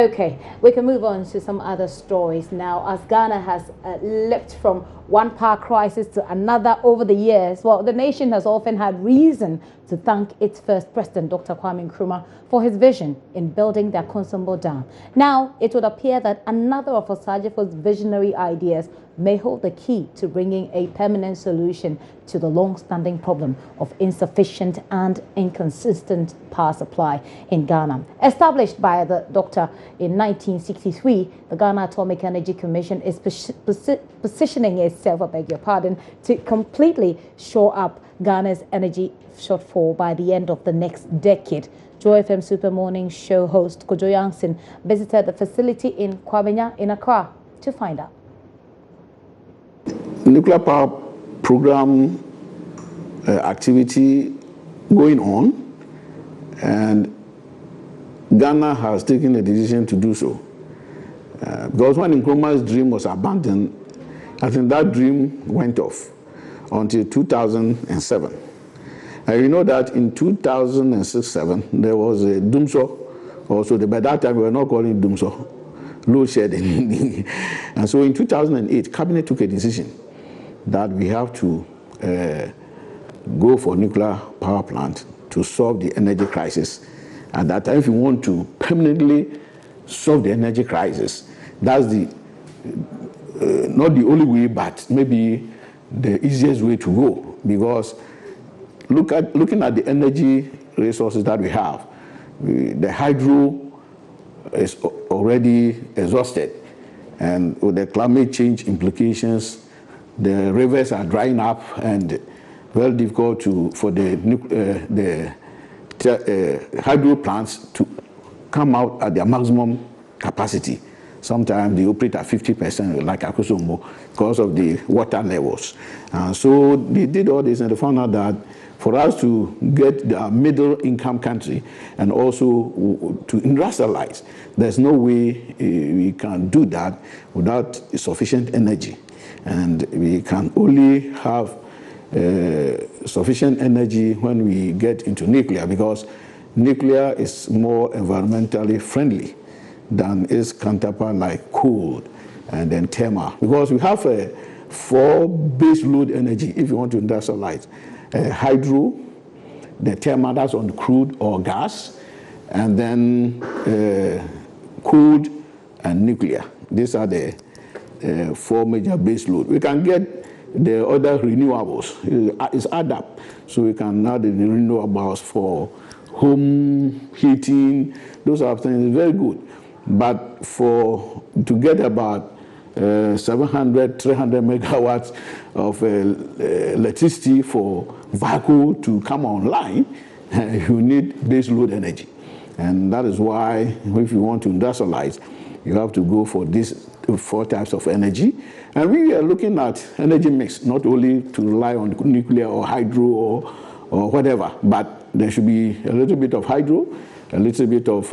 Okay, we can move on to some other stories now. As Ghana has leapt from one power crisis to another over the years, well, the nation has often had reason to thank its first president, Dr. Kwame Nkrumah, for his vision in building the Akosombo Dam. Now, it would appear that another of Osagyefo's visionary ideas may hold the key to bringing a permanent solution to the long-standing problem of insufficient and inconsistent power supply in Ghana. Established by the doctor in 1963, the Ghana Atomic Energy Commission is positioning itself, I beg your pardon, to completely shore up Ghana's energy shortfall by the end of the next decade. Joy FM Super Morning Show host Kojo Yangson visited the facility in Kwabenya in Accra to find out. Nuclear power program activity going on, and Ghana has taken a decision to do so. Because when Nkrumah's dream was abandoned, I think that dream went off until 2007. And you know that in 2006-07, there was a Dumso also. By that time, we were not calling it Dumso, load shedding. And so in 2008, Cabinet took a decision that we have to go for nuclear power plant to solve the energy crisis. At that time, if you want to permanently solve the energy crisis, that's the not the only way, but maybe the easiest way to go. Because looking at the energy resources that we have, the hydro is already exhausted, and with the climate change implications, the rivers are drying up and very difficult for the hydro plants to come out at their maximum capacity. Sometimes they operate at 50%, like Akosombo, because of the water levels. So they did all this, and they found out that for us to get the middle income country and also to industrialize, there's no way we can do that without sufficient energy. And we can only have sufficient energy when we get into nuclear, because nuclear is more environmentally friendly than its counterpart like coal and then thermal. Because we have 4 base load energy if you want to industrialize. Hydro, the thermal, that's on crude or gas, and then coal and nuclear. These are the 4 major base load. We can get the other renewables. It's add up. So we can add the renewables for home heating. Those are things very good. But to get about 700, 300 megawatts of electricity for vehicle to come online, you need base load energy. And that is why if you want to industrialize, you have to go for these 4 types of energy. And we are looking at energy mix, not only to rely on nuclear or hydro or whatever, but there should be a little bit of hydro, a little bit of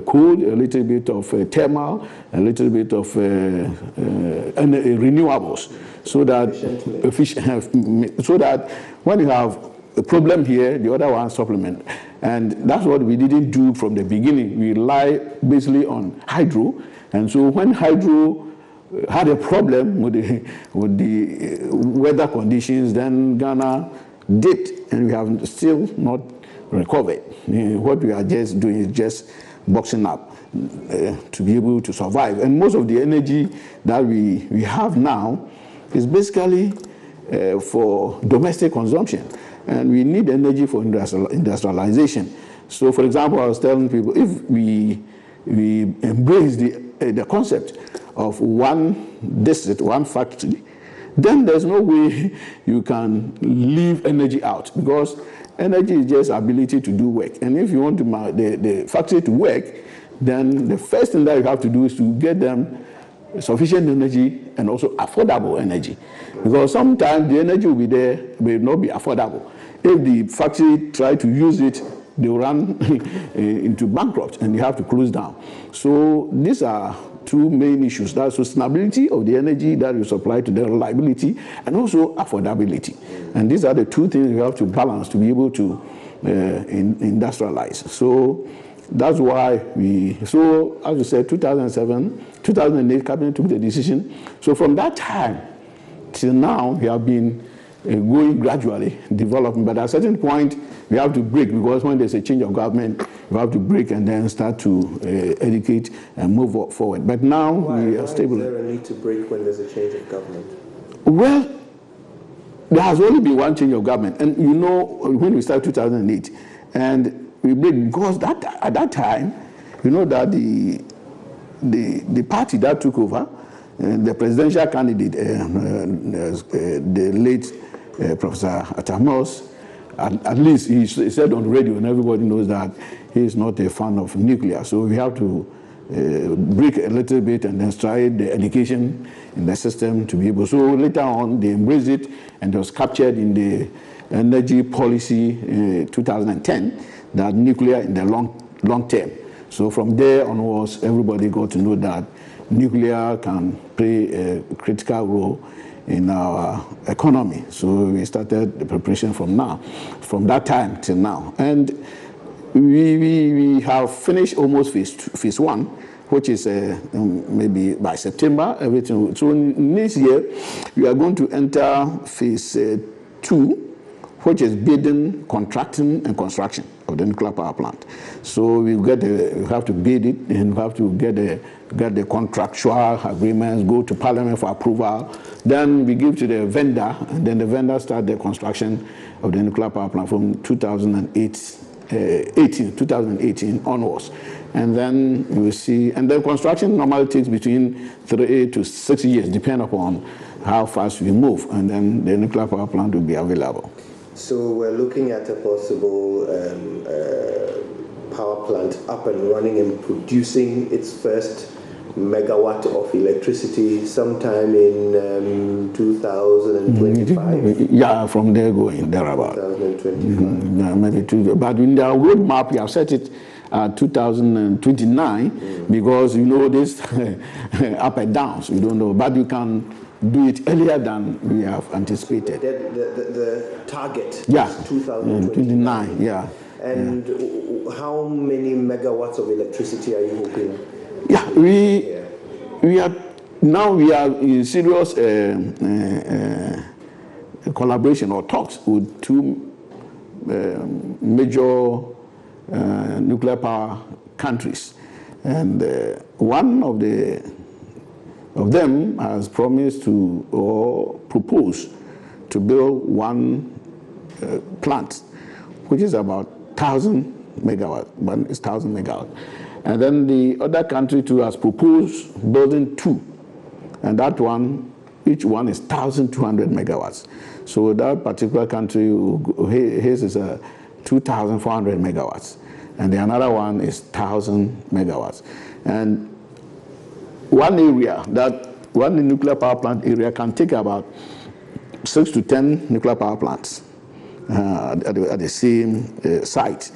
coal, a little bit of thermal, a little bit of renewables, so that so that when you have a problem here, the other one supplement. And that's what we didn't do from the beginning. We rely basically on hydro, and so when hydro had a problem with the weather conditions, then Ghana dipped, and we have still not recovered. What we are just doing is just boxing up to be able to survive. And most of the energy that we have now is basically for domestic consumption, and we need energy for industrialization. So, for example, I was telling people, if we embrace the concept of one district, one factory, then there's no way you can leave energy out, because energy is just ability to do work. And if you want the factory to work, then the first thing that you have to do is to get them sufficient energy and also affordable energy. Because sometimes the energy will be there, may not be affordable. If the factory try to use it, they will run into bankrupt and they have to close down. So these are 2 main issues. That's sustainability of the energy that you supply to the reliability, and also affordability. And these are the 2 things you have to balance to be able to industrialize. So that's why so as you said, 2007, 2008, cabinet took the decision. So from that time till now, we have been going gradually developing, but at a certain point we have to break, because when there's a change of government, we have to break and then start to educate and move forward. But now we are stable. Is there a need to break when there's a change of government? Well, there has only been one change of government, and you know, when we started 2008, and we break because at that time, you know that the party that took over, the presidential candidate, the late Professor Atamos, at least he said on the radio, and everybody knows that he is not a fan of nuclear. So we have to break a little bit and then try the education in the system to be able. So later on, they embraced it, and it was captured in the energy policy 2010, that nuclear in the long term. So from there onwards, everybody got to know that nuclear can play a critical role in our economy. So we started the preparation from that time till now. And we have finished almost phase one, which is maybe by September, everything. So in this year, we are going to enter phase 2, which is bidding, contracting, and construction of the nuclear power plant. So we have to bid it, and we have to get the contractual agreements, go to Parliament for approval. Then we give to the vendor, and then the vendor start the construction of the nuclear power plant from 2018 onwards. And then we will see, and then construction normally takes between 3 to 6 years, depending upon how fast we move, and then the nuclear power plant will be available. So we're looking at a possible power plant up and running and producing its first megawatt of electricity sometime in 2025? Yeah, from there going, thereabout. 2025. Yeah, maybe but in the roadmap, we have set it 2029, because you know this up and downs, we don't know, but you can do it earlier than we have anticipated. The target is 2029, yeah. And how many megawatts of electricity are you hoping? Yeah, we are in serious collaboration or talks with 2 major nuclear power countries, and one of them has promised to or propose to build one plant, which is about 1,000 megawatts. One is 1,000 megawatts, and then the other country too has proposed building 2, and that one, each one is 1,200 megawatts. So that particular country, his is 2,400 megawatts, and the another one is 1,000 megawatts, and one nuclear power plant area can take about 6 to 10 nuclear power plants at the same site.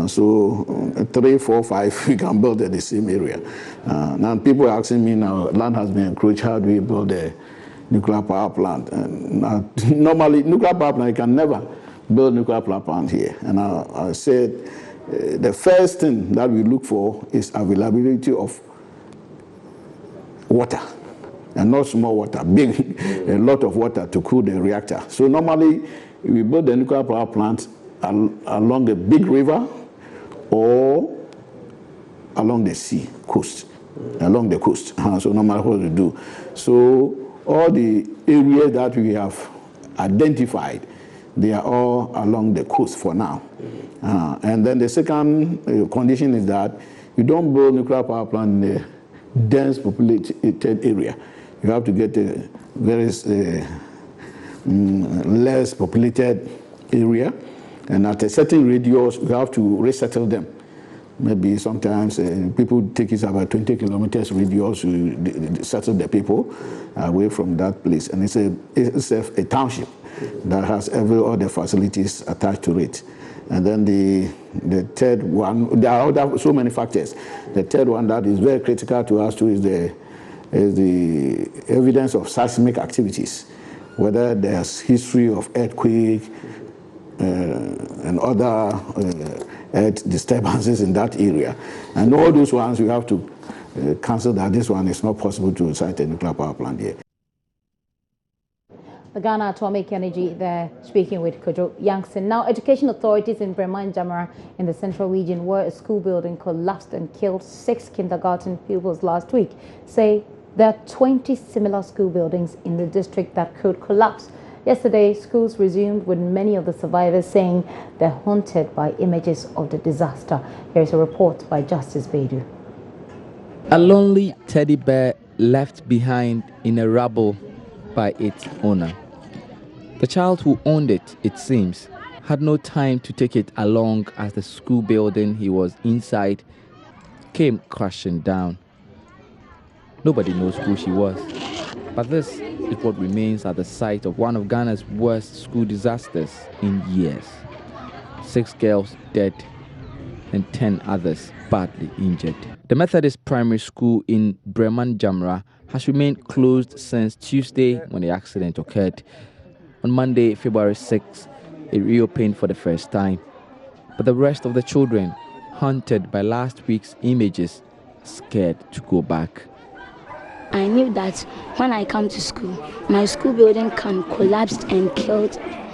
So 3, 4, 5 we can build at the same area. Now people are asking me now, land has been encroached, how do we build a nuclear power plant? And normally nuclear power plant, you can never build nuclear power plant here. And I said the first thing that we look for is availability of water, and not small water, big, a lot of water to cool the reactor. So normally we build the nuclear power plant along a big river or along the sea coast, along the coast. So normally what we do. So all the areas that we have identified, they are all along the coast for now. And then the second condition is that you don't build nuclear power plant in a dense populated area. You have to get a very less populated area, and at a certain radius you have to resettle them. Maybe sometimes people take it about 20 kilometers radius to settle the people away from that place, and it's a township that has all the facilities attached to it. And then the third one, there are so many factors. The third one that is very critical to us too is the evidence of seismic activities, whether there's history of earthquake and other earth disturbances in that area. And all those ones, we have to cancel that. This one is not possible to site a nuclear power plant here. The Ghana Atomic Energy there, speaking with Kojo Youngson. Now, education authorities in Breman Jamra in the central region, where a school building collapsed and killed 6 kindergarten pupils last week, say there are 20 similar school buildings in the district that could collapse. Yesterday, schools resumed, with many of the survivors saying they're haunted by images of the disaster. Here is a report by Justice Bedu. A lonely teddy bear left behind in a rubble by its owner. The child who owned it, it seems, had no time to take it along as the school building he was inside came crashing down. Nobody knows who she was, but this is what remains at the site of one of Ghana's worst school disasters in years. 6 girls dead and 10 others badly injured. The Methodist Primary School in Breman Jamra has remained closed since Tuesday when the accident occurred. On Monday, February 6, it reopened for the first time. But the rest of the children, haunted by last week's images, scared to go back. I knew that when I come to school, my school building can collapse and kill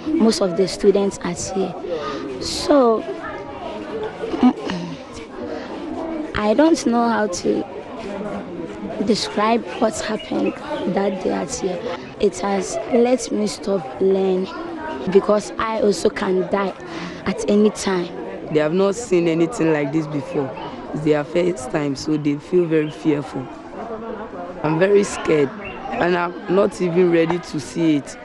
most of the students as here. So, I don't know how to describe what's happened that day at here. It has let me stop learning because I also can die at any time. They have not seen anything like this before. It's their first time, so they feel very fearful. I'm very scared and I'm not even ready to see it.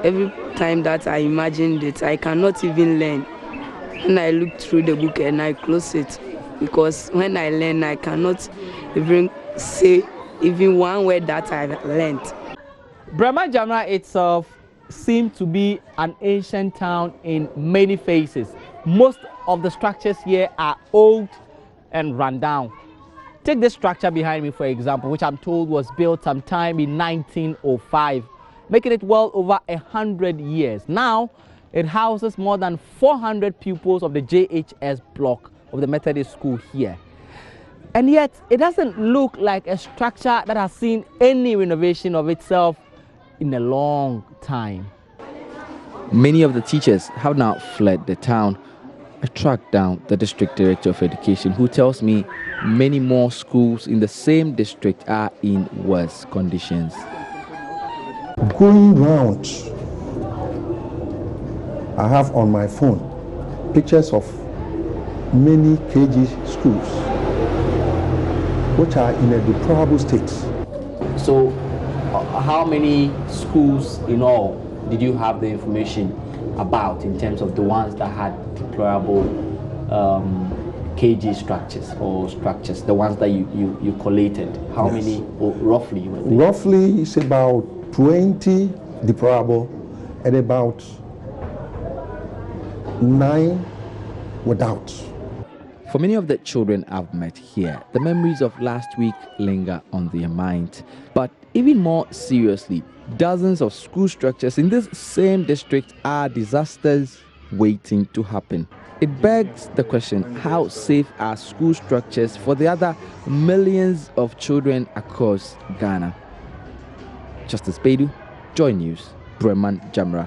Every time that I imagined it, I cannot even learn. When I look through the book and I close it, because when I learn, I cannot even say even one word that I've learned. Breman Jamra itself seemed to be an ancient town in many phases. Most of the structures here are old and run down. Take this structure behind me, for example, which I'm told was built sometime in 1905, making it well over 100 years. Now, it houses more than 400 pupils of the JHS block of the Methodist school here. And yet, it doesn't look like a structure that has seen any renovation of itself in a long time. Many of the teachers have now fled the town. I tracked down the district director of education, who tells me many more schools in the same district are in worse conditions. Going round, I have on my phone pictures of many KG schools which are in a deplorable state. So, how many schools in all did you have the information about in terms of the ones that had deplorable KG structures or structures, the ones that you collated? How Yes. many roughly? Roughly, it's about 20 deplorable and about 9 without. For many of the children I've met here, the memories of last week linger on their minds. But even more seriously, dozens of school structures in this same district are disasters waiting to happen. It begs the question, how safe are school structures for the other millions of children across Ghana? Justice Bedu, Joy News, Breman Jamra.